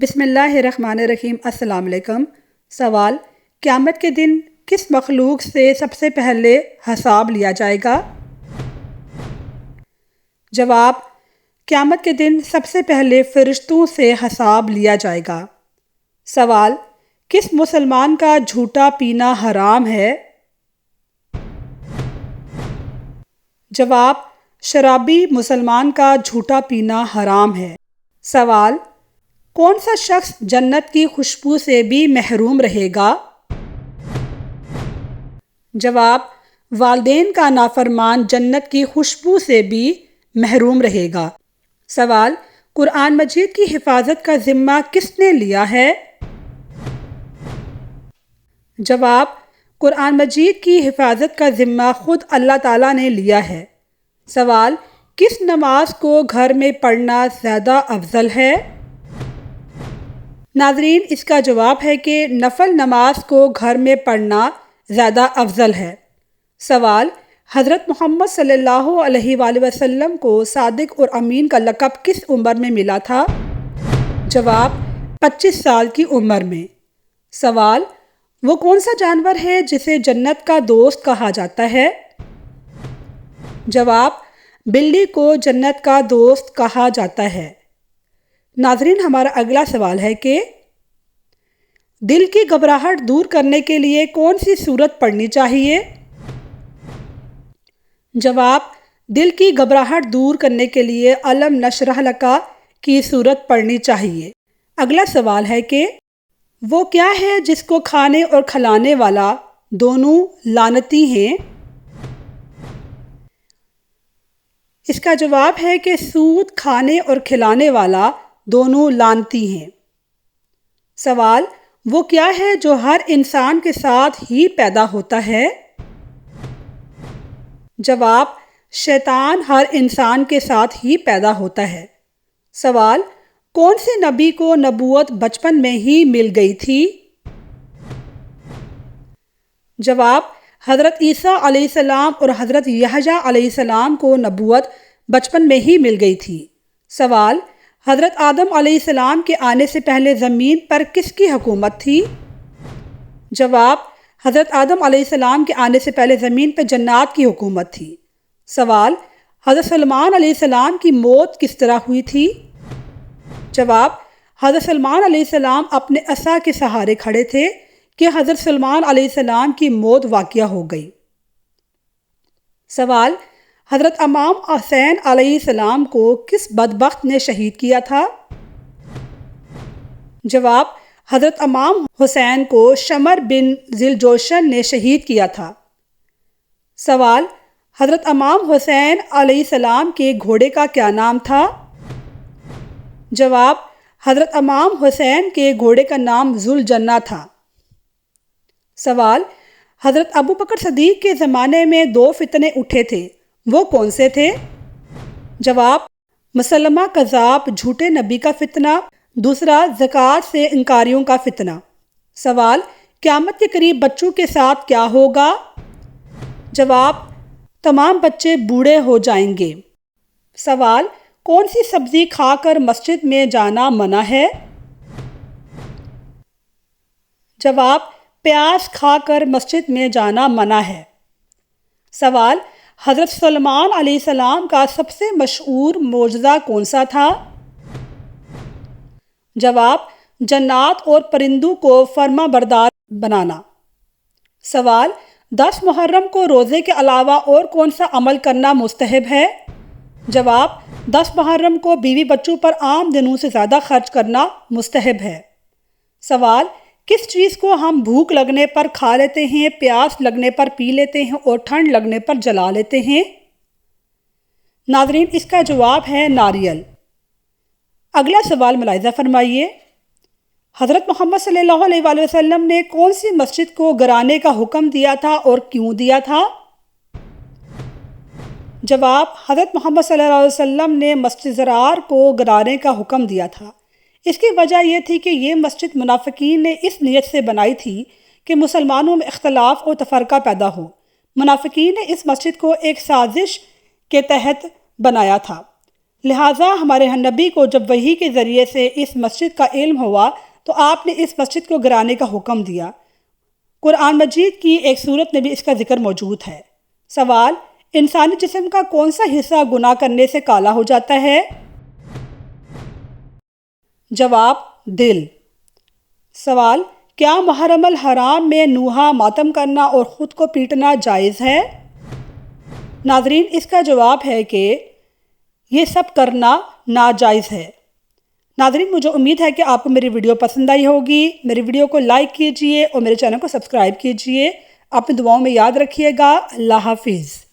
بسم اللہ الرحمن الرحیم۔ السلام علیکم۔ سوال: قیامت کے دن کس مخلوق سے سب سے پہلے حساب لیا جائے گا؟ جواب: قیامت کے دن سب سے پہلے فرشتوں سے حساب لیا جائے گا۔ سوال: کس مسلمان کا جھوٹا پینا حرام ہے؟ جواب: شرابی مسلمان کا جھوٹا پینا حرام ہے۔ سوال: کون سا شخص جنت کی خوشبو سے بھی محروم رہے گا؟ جواب: والدین کا نافرمان جنت کی خوشبو سے بھی محروم رہے گا۔ سوال: قرآن مجید کی حفاظت کا ذمہ کس نے لیا ہے؟ جواب: قرآن مجید کی حفاظت کا ذمہ خود اللہ تعالیٰ نے لیا ہے۔ سوال: کس نماز کو گھر میں پڑھنا زیادہ افضل ہے؟ ناظرین، اس کا جواب ہے کہ نفل نماز کو گھر میں پڑھنا زیادہ افضل ہے۔ سوال: حضرت محمد صلی اللہ علیہ وآلہ وسلم کو صادق اور امین کا لقب کس عمر میں ملا تھا؟ جواب: 25 سال کی عمر میں۔ سوال: وہ کون سا جانور ہے جسے جنت کا دوست کہا جاتا ہے؟ جواب: بلی کو جنت کا دوست کہا جاتا ہے۔ ناظرین، ہمارا اگلا سوال ہے کہ دل کی گھبراہٹ دور کرنے کے لیے کون سی سورت پڑھنی چاہیے؟ جواب: دل کی گھبراہٹ دور کرنے کے لیے الم نشرح لک کی سورت پڑھنی چاہیے۔ اگلا سوال ہے کہ وہ کیا ہے جس کو کھانے اور کھلانے والا دونوں لعنتی ہیں؟ اس کا جواب ہے کہ سود کھانے اور کھلانے والا دونوں لعنتی ہیں۔ سوال: وہ کیا ہے جو ہر انسان کے ساتھ ہی پیدا ہوتا ہے؟ جواب: شیطان ہر انسان کے ساتھ ہی پیدا ہوتا ہے۔ سوال: کون سے نبی کو نبوت بچپن میں ہی مل گئی تھی؟ جواب: حضرت عیسیٰ علیہ السلام اور حضرت یحییٰ علیہ السلام کو نبوت بچپن میں ہی مل گئی تھی۔ سوال: حضرت آدم علیہ السلام کے آنے سے پہلے زمین پر کس کی حکومت تھی؟ جواب: حضرت آدم علیہ السلام کے آنے سے پہلے زمین پر جنات کی حکومت تھی۔ سوال: حضرت سلمان علیہ السلام کی موت کس طرح ہوئی تھی؟ جواب: حضرت سلمان علیہ السلام اپنے عصا کے سہارے کھڑے تھے کہ حضرت سلمان علیہ السلام کی موت واقع ہو گئی۔ سوال: حضرت امام حسین علیہ السلام کو کس بدبخت نے شہید کیا تھا؟ جواب: حضرت امام حسین کو شمر بن ذیلجوشن نے شہید کیا تھا۔ سوال: حضرت امام حسین علیہ السلام کے گھوڑے کا کیا نام تھا؟ جواب: حضرت امام حسین کے گھوڑے کا نام ذوالجنہ تھا۔ سوال: حضرت ابوبکر صدیق کے زمانے میں 2 فتنے اٹھے تھے، وہ کون سے تھے؟ جواب: مسلمہ کذاب جھوٹے نبی کا فتنہ، دوسرا زکوٰۃ سے انکاریوں کا فتنہ۔ سوال: قیامت کے قریب بچوں کے ساتھ کیا ہوگا؟ جواب: تمام بچے بوڑھے ہو جائیں گے۔ سوال: کون سی سبزی کھا کر مسجد میں جانا منع ہے؟ جواب: پیاز کھا کر مسجد میں جانا منع ہے۔ سوال: حضرت سلیمان علیہ السلام کا سب سے مشہور معجزہ کون سا تھا؟ جواب: جنات اور پرندوں کو فرما بردار بنانا۔ سوال: 10 محرم کو روزے کے علاوہ اور کون سا عمل کرنا مستحب ہے؟ جواب: 10 محرم کو بیوی بچوں پر عام دنوں سے زیادہ خرچ کرنا مستحب ہے۔ سوال: کس چیز کو ہم بھوک لگنے پر کھا لیتے ہیں، پیاس لگنے پر پی لیتے ہیں اور ٹھنڈ لگنے پر جلا لیتے ہیں؟ ناظرین، اس کا جواب ہے ناریل۔ اگلا سوال ملاحظہ فرمائیے۔ حضرت محمد صلی اللہ علیہ وآلہ وسلم نے کون سی مسجد کو گرانے کا حکم دیا تھا اور کیوں دیا تھا؟ جواب: حضرت محمد صلی اللہ علیہ وسلم نے مسجد ضرار کو گرانے کا حکم دیا تھا۔ اس کی وجہ یہ تھی کہ یہ مسجد منافقین نے اس نیت سے بنائی تھی کہ مسلمانوں میں اختلاف اور تفرقہ پیدا ہو۔ منافقین نے اس مسجد کو ایک سازش کے تحت بنایا تھا۔ لہٰذا ہمارے نبی کو جب وحی کے ذریعے سے اس مسجد کا علم ہوا تو آپ نے اس مسجد کو گرانے کا حکم دیا۔ قرآن مجید کی ایک سورت میں بھی اس کا ذکر موجود ہے۔ سوال: انسانی جسم کا کون سا حصہ گناہ کرنے سے کالا ہو جاتا ہے؟ جواب: دل۔ سوال: کیا محرم الحرام میں نوحہ ماتم کرنا اور خود کو پیٹنا جائز ہے؟ ناظرین، اس کا جواب ہے کہ یہ سب کرنا ناجائز ہے۔ ناظرین، مجھے امید ہے کہ آپ کو میری ویڈیو پسند آئی ہوگی۔ میری ویڈیو کو لائک کیجئے اور میرے چینل کو سبسکرائب کیجئے۔ اپنی دعاؤں میں یاد رکھیے گا۔ اللہ حافظ۔